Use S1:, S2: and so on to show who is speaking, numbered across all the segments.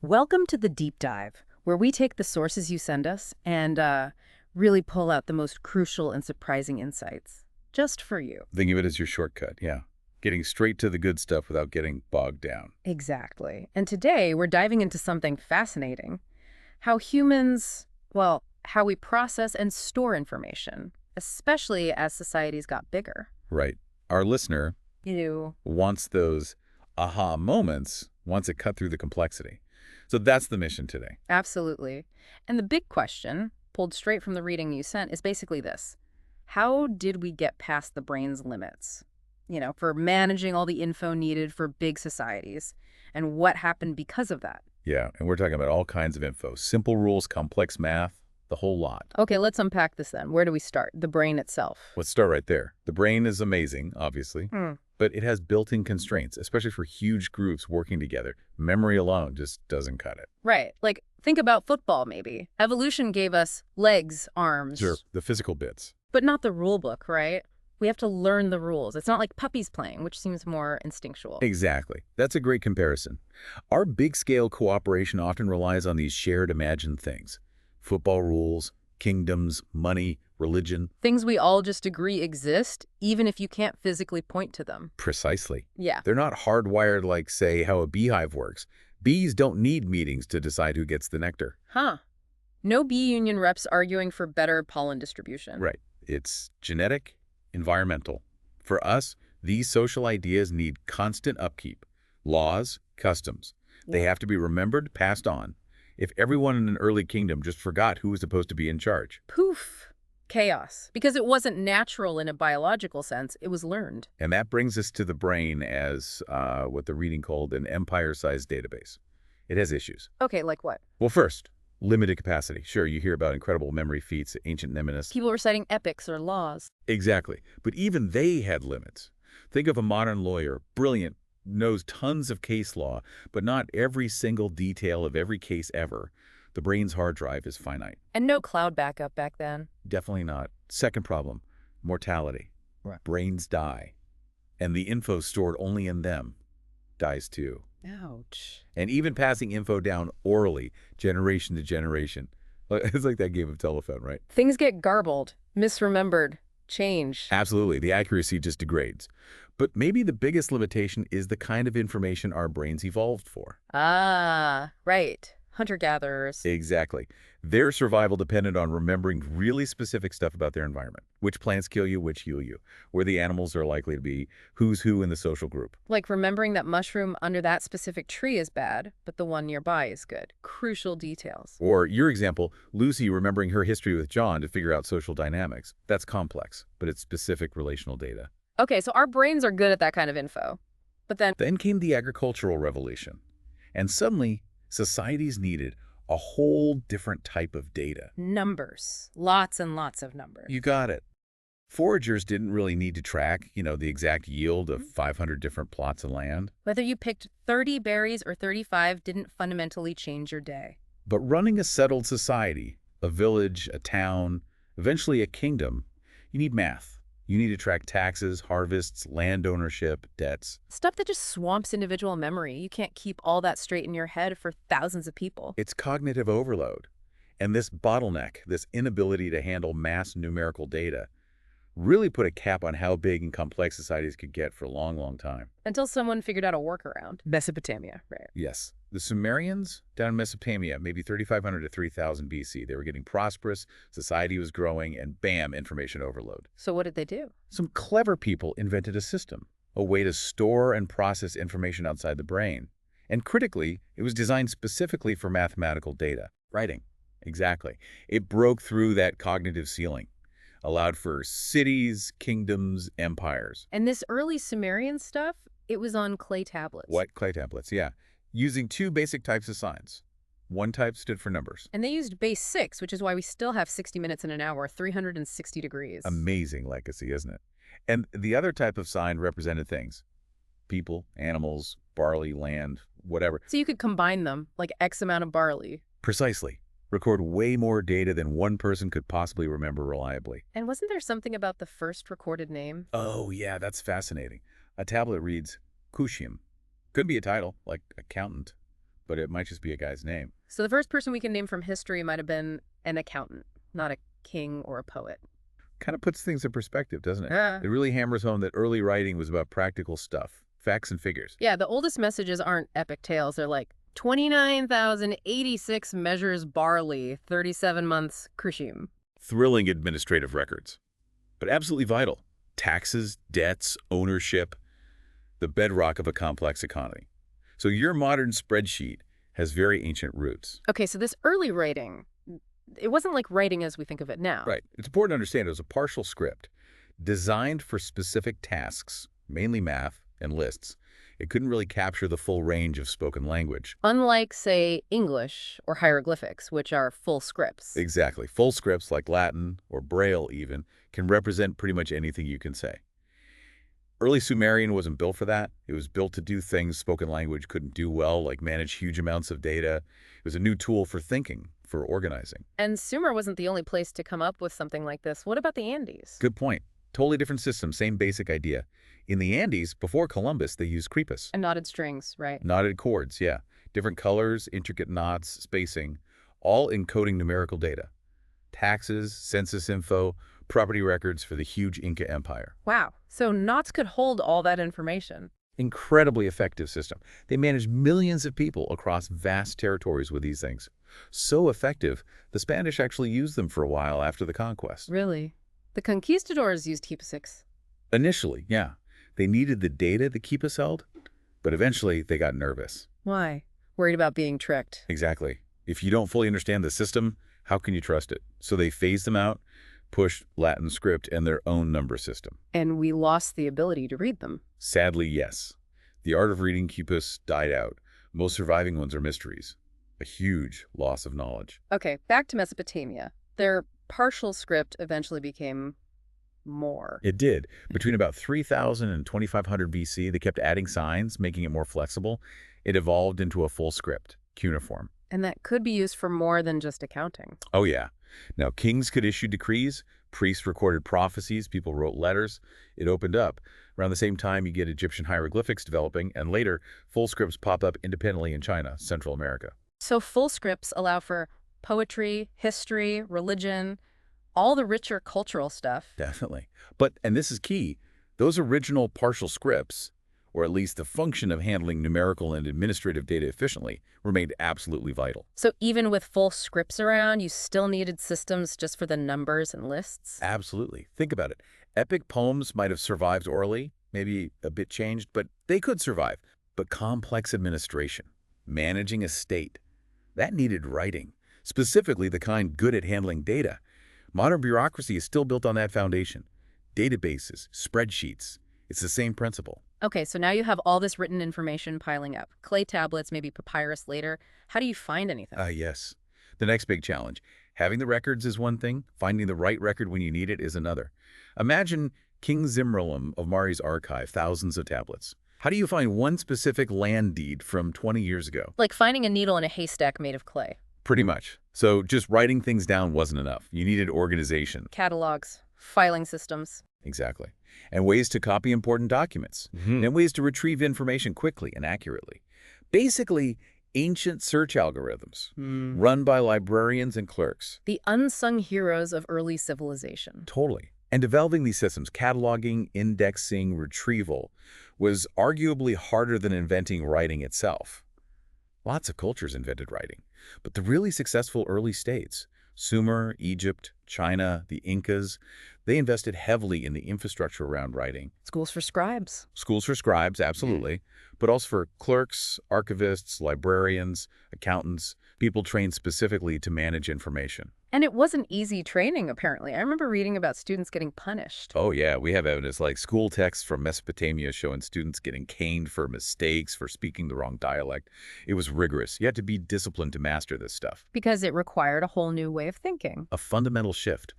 S1: Welcome to the Deep Dive, where we take the sources you send us and really pull out the most crucial and surprising insights, just for you.
S2: Think of it as your shortcut, yeah. Getting straight to the good stuff without getting bogged down.
S1: Exactly. And today we're diving into something fascinating. How humans, well, how we process and store information, especially as societies got bigger.
S2: Right. Our listener
S1: You.
S2: wants those aha moments once it cut through the complexity. So that's the mission today.
S1: Absolutely. And the big question, pulled straight from the reading you sent, is basically this. How did we get past the brain's limits? For managing all the info needed for big societies. And what happened because of that?
S2: Yeah, and we're talking about all kinds of info. Simple rules, complex math, the whole lot.
S1: Okay, let's unpack this then. Where do we start? The brain itself.
S2: Let's start right there. The brain is amazing, obviously, but it has built-in constraints, especially for huge groups working together. Memory alone just doesn't cut it.
S1: Right. Like, think about football, maybe. Evolution gave us legs, arms.
S2: Sure, the physical bits.
S1: But not the rule book, right? We have to learn the rules. It's not like puppies playing, which seems more instinctual.
S2: Exactly. That's a great comparison. Our big-scale cooperation often relies on these shared imagined things. Football rules, kingdoms, money, religion.
S1: Things we all just agree exist, even if you can't physically point to them.
S2: Precisely.
S1: Yeah.
S2: They're not hardwired like, say, how a beehive works. Bees don't need meetings to decide who gets the nectar.
S1: Huh. No bee union reps arguing for better pollen distribution.
S2: Right. It's genetic, environmental. For us, these social ideas need constant upkeep. Laws, customs. They have to be remembered, passed on. If everyone in an early kingdom just forgot who was supposed to be in charge.
S1: Poof. Chaos. Because it wasn't natural in a biological sense, it was learned.
S2: And that brings us to the brain as what the reading called an empire-sized database. It has issues.
S1: Okay, like what?
S2: Well, first, limited capacity. Sure, you hear about incredible memory feats, ancient mnemonics.
S1: People reciting epics or laws.
S2: Exactly. But even they had limits. Think of a modern lawyer, brilliant, knows tons of case law, but not every single detail of every case ever. The brain's hard drive is finite.
S1: And no cloud backup back then.
S2: Definitely not. Second problem, mortality.
S1: Right.
S2: Brains die. And the info stored only in them dies too.
S1: Ouch.
S2: And even passing info down orally, generation to generation. It's like that game of telephone, right?
S1: Things get garbled, misremembered, change.
S2: Absolutely. The accuracy just degrades. But maybe the biggest limitation is the kind of information our brains evolved for.
S1: Ah, right. Hunter-gatherers.
S2: Exactly. Their survival depended on remembering really specific stuff about their environment. Which plants kill you, which heal you. Where the animals are likely to be, who's who in the social group.
S1: Like remembering that mushroom under that specific tree is bad, but the one nearby is good. Crucial details.
S2: Or your example, Lucy remembering her history with John to figure out social dynamics. That's complex, but it's specific relational data.
S1: Okay, so our brains are good at that kind of info. But then
S2: Then came the agricultural revolution. And suddenly, societies needed a whole different type of data.
S1: numbers. Lots and lots of numbers.
S2: You got it. Foragers didn't really need to track, the exact yield of 500 different plots of land.
S1: Whether you picked 30 berries or 35 didn't fundamentally change your day.
S2: But running a settled society, a village, a town, eventually a kingdom, you need math. You need to track taxes, harvests, land ownership, debts.
S1: Stuff that just swamps individual memory. You can't keep all that straight in your head for thousands of people.
S2: It's cognitive overload. And this bottleneck, this inability to handle mass numerical data, really put a cap on how big and complex societies could get for a long, long time.
S1: Until someone figured out a workaround. Mesopotamia, right?
S2: Yes. The Sumerians down in Mesopotamia, maybe 3,500 to 3,000 BC, they were getting prosperous, society was growing, and bam, information overload.
S1: So what did they do?
S2: Some clever people invented a system, a way to store and process information outside the brain. And critically, it was designed specifically for mathematical data. Writing. Exactly. It broke through that cognitive ceiling, allowed for cities, kingdoms, empires.
S1: And this early Sumerian stuff, it was on clay tablets.
S2: What? Clay tablets, yeah. Using two basic types of signs. One type stood for numbers.
S1: And they used base 6, which is why we still have 60 minutes in an hour, 360 degrees.
S2: Amazing legacy, isn't it? And the other type of sign represented things. People, animals, barley, land, whatever.
S1: So you could combine them, like X amount of barley.
S2: Precisely. Record way more data than one person could possibly remember reliably.
S1: And wasn't there something about the first recorded name?
S2: Oh, yeah, that's fascinating. A tablet reads Kushim. Could be a title, like accountant. but it might just be a guy's name.
S1: So the first person we can name from history might have been an accountant, not a king or a poet.
S2: Kind of puts things in perspective, doesn't it?
S1: Yeah.
S2: It really hammers home that early writing was about practical stuff, facts and figures.
S1: Yeah, the oldest messages aren't epic tales. They're like 29,086 measures barley, 37 months krishim.
S2: Thrilling administrative records, but absolutely vital. Taxes, debts, ownership, the bedrock of a complex economy. So your modern spreadsheet has very ancient roots.
S1: Okay, so this early writing, it wasn't like writing as we think of it now.
S2: Right. It's important to understand it was a partial script designed for specific tasks, mainly math and lists. It couldn't really capture the full range of spoken language.
S1: Unlike, say, English or hieroglyphics, which are full scripts.
S2: Exactly. Full scripts like Latin or Braille even can represent pretty much anything you can say. Early Sumerian wasn't built for that. It was built to do things spoken language couldn't do well, like manage huge amounts of data. It was a new tool for thinking, for organizing.
S1: And Sumer wasn't the only place to come up with something like this. What about the Andes?
S2: Good point. Totally different system, same basic idea. In the Andes, before Columbus, they used quipus.
S1: And knotted strings, right?
S2: Knotted cords, yeah. Different colors, intricate knots, spacing, all encoding numerical data. Taxes, census info, property records for the huge Inca Empire.
S1: Wow. So knots could hold all that information.
S2: Incredibly effective system. They managed millions of people across vast territories with these things. So effective, the Spanish actually used them for a while after the conquest.
S1: Really? The conquistadors used quipus.
S2: Initially, yeah. They needed the data the quipus held, but eventually they got nervous.
S1: Why? Worried about being tricked.
S2: Exactly. If you don't fully understand the system, how can you trust it? So they phased them out, pushed Latin script and their own number system.
S1: And we lost the ability to read them.
S2: Sadly, yes. The art of reading quipus died out. Most surviving ones are mysteries. A huge loss of knowledge.
S1: Okay, back to Mesopotamia. Their partial script eventually became more.
S2: It did. Between about 3000 and 2500 BC, they kept adding signs, making it more flexible. It evolved into a full script, cuneiform.
S1: And that could be used for more than just accounting.
S2: Oh, yeah. Now, kings could issue decrees, priests recorded prophecies, people wrote letters. It opened up. Around the same time, you get Egyptian hieroglyphics developing, and later, full scripts pop up independently in China, Central America.
S1: So full scripts allow for poetry, history, religion, all the richer cultural stuff.
S2: Definitely. But, and this is key, those original partial scripts, or at least the function of handling numerical and administrative data efficiently, remained absolutely vital.
S1: So even with full scripts around, you still needed systems just for the numbers and lists?
S2: Absolutely. Think about it. Epic poems might have survived orally, maybe a bit changed, but they could survive. But complex administration, managing a state, that needed writing, specifically the kind good at handling data. Modern bureaucracy is still built on that foundation. Databases, spreadsheets, it's the same principle.
S1: Okay, so now you have all this written information piling up. Clay tablets, maybe papyrus later. How do you find anything?
S2: Yes. The next big challenge. Having the records is one thing. Finding the right record when you need it is another. Imagine King Zimmerlam of Mari's archive, thousands of tablets. How do you find one specific land deed from 20 years ago?
S1: Like finding a needle in a haystack made of clay.
S2: Pretty much. So just writing things down wasn't enough. You needed organization.
S1: Catalogs, filing systems.
S2: Exactly. And ways to copy important documents. And ways to retrieve information quickly and accurately. Basically, ancient search algorithms run by librarians and clerks.
S1: The unsung heroes of early civilization.
S2: Totally. And developing these systems, cataloging, indexing, retrieval, was arguably harder than inventing writing itself. Lots of cultures invented writing, but the really successful early states, Sumer, Egypt, China, the Incas, they invested heavily in the infrastructure around writing.
S1: Schools for scribes.
S2: Schools for scribes, absolutely, but also for clerks, archivists, librarians, accountants, people trained specifically to manage information.
S1: And it wasn't easy training, apparently. I remember reading about students getting punished.
S2: Oh, yeah, we have evidence like school texts from Mesopotamia showing students getting caned for mistakes, for speaking the wrong dialect. It was rigorous. You had to be disciplined to master this stuff.
S1: Because it required a whole new way of thinking.
S2: A fundamental shift.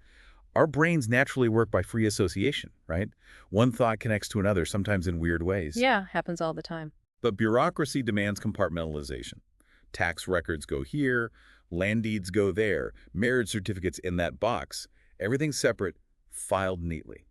S2: Our brains naturally work by free association, right? One thought connects to another, sometimes in weird ways.
S1: Yeah, happens all the time.
S2: But bureaucracy demands compartmentalization. Tax records go here, land deeds go there, marriage certificates in that box. Everything's separate, filed neatly.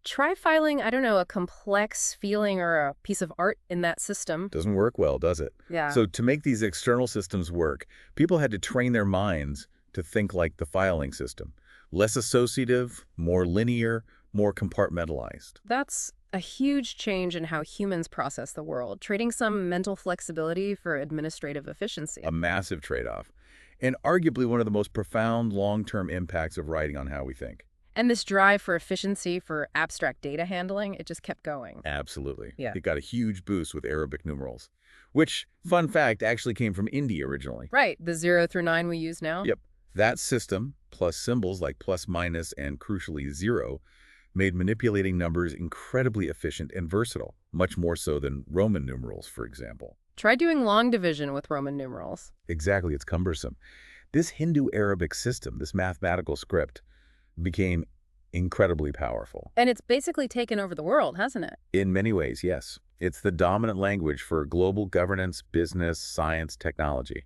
S1: Try filing, I don't know, a complex feeling or a piece of art in that system.
S2: Doesn't work well, does it?
S1: Yeah.
S2: So to make these external systems work, people had to train their minds to think like the filing system. Less associative, more linear, more compartmentalized.
S1: That's a huge change in how humans process the world, trading some mental flexibility for administrative efficiency.
S2: A massive trade-off. And arguably one of the most profound long-term impacts of writing on how we think.
S1: And this drive for efficiency for abstract data handling, it just kept going.
S2: Absolutely.
S1: Yeah.
S2: It got a huge boost with Arabic numerals, which, fun fact, actually came from India originally.
S1: Right, the 0 through 9 we use now?
S2: Yep. That system, plus symbols like plus, minus, and crucially 0, made manipulating numbers incredibly efficient and versatile, much more so than Roman numerals, for example.
S1: Try doing long division with Roman numerals.
S2: Exactly, it's cumbersome. This Hindu-Arabic system, this mathematical script, became incredibly powerful.
S1: And it's basically taken over the world, hasn't it?
S2: In many ways, yes. It's the dominant language for global governance, business, science, technology.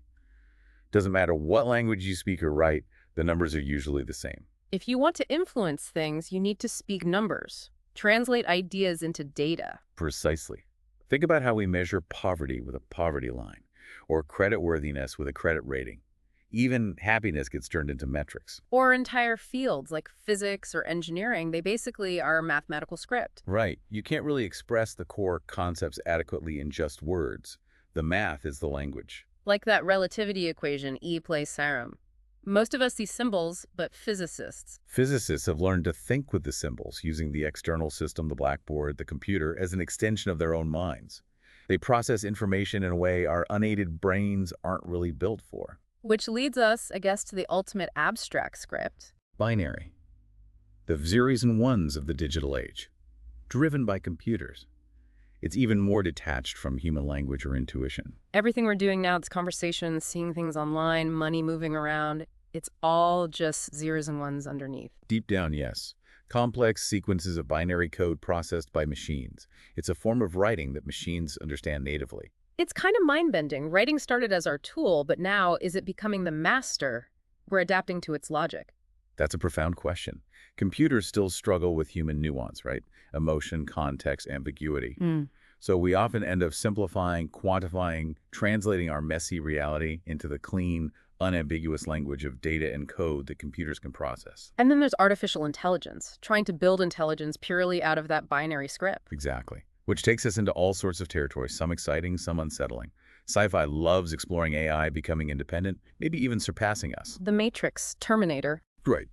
S2: Doesn't matter what language you speak or write, the numbers are usually the same.
S1: If you want to influence things, you need to speak numbers, translate ideas into data.
S2: Precisely. Think about how we measure poverty with a poverty line, or creditworthiness with a credit rating. Even happiness gets turned into metrics.
S1: Or entire fields like physics or engineering, they basically are a mathematical script.
S2: Right. You can't really express the core concepts adequately in just words. The math is the language.
S1: Like that relativity equation, E plus serum. Most of us see symbols, but physicists.
S2: Physicists have learned to think with the symbols, using the external system, the blackboard, the computer, as an extension of their own minds. They process information in a way our unaided brains aren't really built for.
S1: Which leads us, I guess, to the ultimate abstract script.
S2: Binary. The zeros and ones of the digital age. Driven by computers. It's even more detached from human language or intuition.
S1: Everything we're doing now, it's conversations, seeing things online, money moving around, it's all just zeros and ones underneath.
S2: Deep down, yes. Complex sequences of binary code processed by machines. It's a form of writing that machines understand natively.
S1: It's kind of mind-bending. Writing started as our tool, but now is it becoming the master? We're adapting to its logic.
S2: That's a profound question. Computers still struggle with human nuance, right? Emotion, context, ambiguity. So we often end up simplifying, quantifying, translating our messy reality into the clean, unambiguous language of data and code that computers can process.
S1: And then there's artificial intelligence, trying to build intelligence purely out of that binary script.
S2: Exactly. Which takes us into all sorts of territories, some exciting, some unsettling. Sci-fi loves exploring AI becoming independent, maybe even surpassing us.
S1: The Matrix, Terminator.
S2: Right.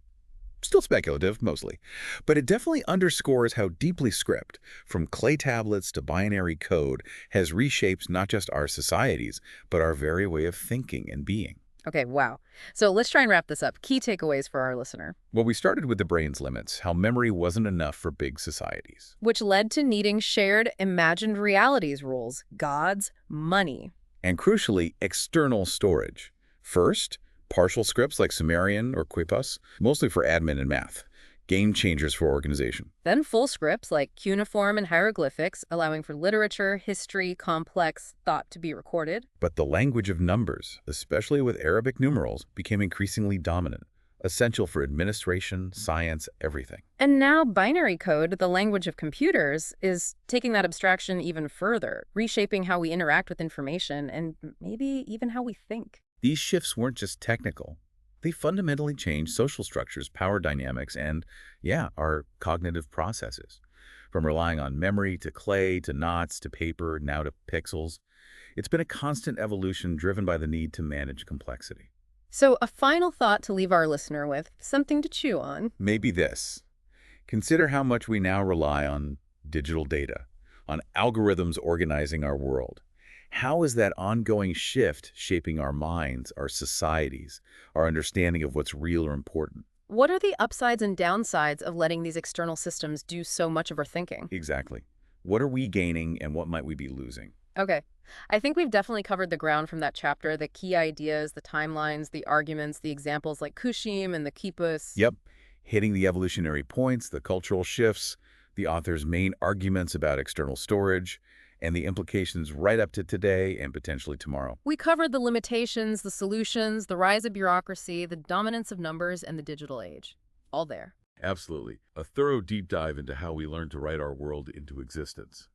S2: Still speculative, mostly. But it definitely underscores how deeply script, from clay tablets to binary code, has reshaped not just our societies, but our very way of thinking and being.
S1: Okay, wow. So let's try and wrap this up. Key takeaways for our listener.
S2: Well, we started with the brain's limits, how memory wasn't enough for big societies.
S1: Which led to needing shared imagined realities rules, gods, money.
S2: And crucially, external storage. First, partial scripts like Sumerian or quipus, mostly for admin and math. Game changers for organization.
S1: Then full scripts like cuneiform and hieroglyphics, allowing for literature, history, complex thought to be recorded.
S2: But the language of numbers, especially with Arabic numerals, became increasingly dominant, essential for administration, science, everything.
S1: And now binary code, the language of computers, is taking that abstraction even further, reshaping how we interact with information and maybe even how we think.
S2: These shifts weren't just technical. They fundamentally changed social structures, power dynamics, and, yeah, our cognitive processes. From relying on memory to clay to knots to paper, now to pixels. It's been a constant evolution driven by the need to manage complexity.
S1: So a final thought to leave our listener with, something to chew on.
S2: Maybe this. Consider how much we now rely on digital data, on algorithms organizing our world. How is that ongoing shift shaping our minds, our societies, our understanding of what's real or important?
S1: What are the upsides and downsides of letting these external systems do so much of our thinking?
S2: Exactly. What are we gaining and what might we be losing?
S1: Okay. I think we've definitely covered the ground from that chapter, the key ideas, the timelines, the arguments, the examples like Kushim and the quipus.
S2: Yep. Hitting the evolutionary points, the cultural shifts, the author's main arguments about external storage, and the implications right up to today and potentially tomorrow.
S1: We covered the limitations, the solutions, the rise of bureaucracy, the dominance of numbers, and the digital age. All there.
S3: Absolutely. A thorough deep dive into how we learn to write our world into existence.